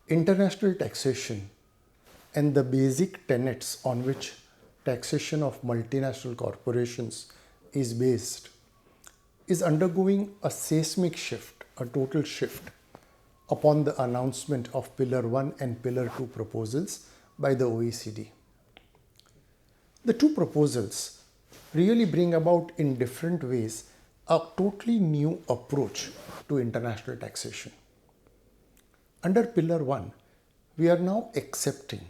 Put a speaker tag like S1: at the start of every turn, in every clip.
S1: International taxation and the basic tenets on which taxation of multinational corporations is based is undergoing a seismic shift, a total shift upon the announcement of Pillar 1 and Pillar 2 proposals by the OECD. The two proposals really bring about in different ways a totally new approach to international taxation. Under Pillar 1, we are now accepting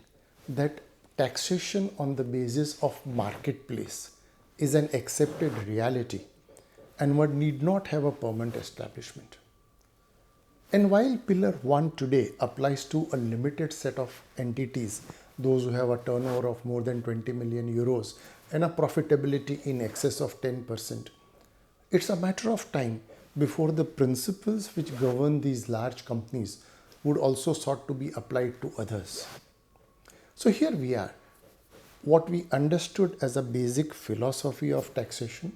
S1: that taxation on the basis of marketplace is an accepted reality and one need not have a permanent establishment. And while Pillar 1 today applies to a limited set of entities, those who have a turnover of more than 20 million euros and a profitability in excess of 10%, it's a matter of time before the principles which govern these large companies would also sought to be applied to others. So here we are, what we understood as a basic philosophy of taxation,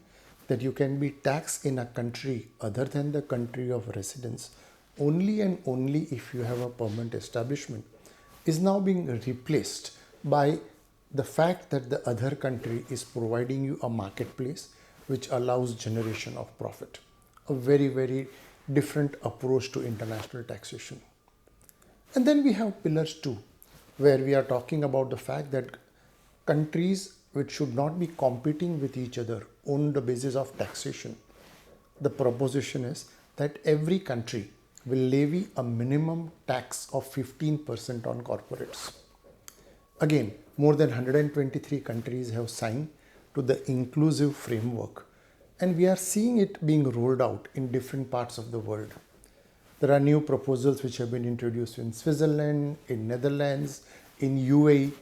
S1: that you can be taxed in a country other than the country of residence only and only if you have a permanent establishment, is now being replaced by the fact that the other country is providing you a marketplace which allows generation of profit. A very, very different approach to international taxation. And then we have Pillars 2, where we are talking about the fact that countries which should not be competing with each other on the basis of taxation. The proposition is that every country will levy a minimum tax of 15% on corporates. Again, more than 123 countries have signed to the inclusive framework, and we are seeing it being rolled out in different parts of the world. There are new proposals which have been introduced in Switzerland, in Netherlands, in UAE.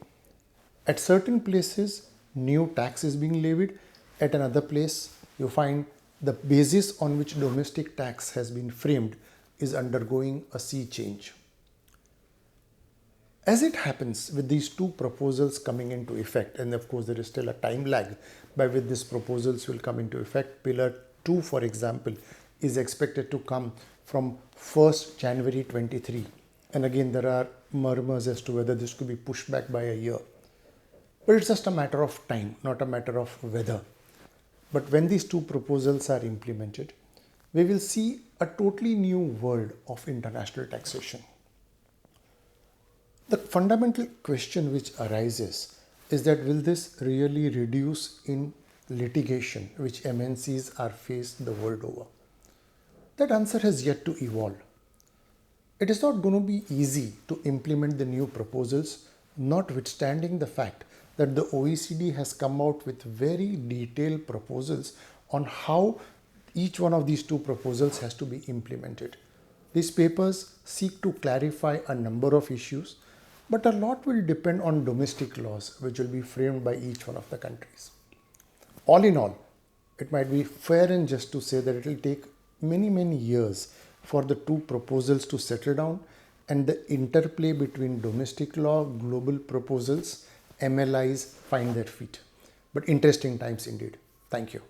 S1: At certain places, new tax is being levied. At another place, you find the basis on which domestic tax has been framed is undergoing a sea change. As it happens with these two proposals coming into effect, and of course there is still a time lag by which these proposals will come into effect. Pillar 2, for example, is expected to come from 1st January 23. And again, there are murmurs as to whether this could be pushed back by a year. But it's just a matter of time, not a matter of whether. But when these two proposals are implemented, we will see a totally new world of international taxation. The fundamental question which arises is that will this really reduce in litigation which MNCs are faced the world over? That answer has yet to evolve. It is not going to be easy to implement the new proposals, notwithstanding the fact that the OECD has come out with very detailed proposals on how each one of these two proposals has to be implemented. These papers seek to clarify a number of issues, but a lot will depend on domestic laws which will be framed by each one of the countries. All in all, it might be fair and just to say that it will take many, many years for the two proposals to settle down and the interplay between domestic law, global proposals, MLIs find their feet. But interesting times indeed. Thank you.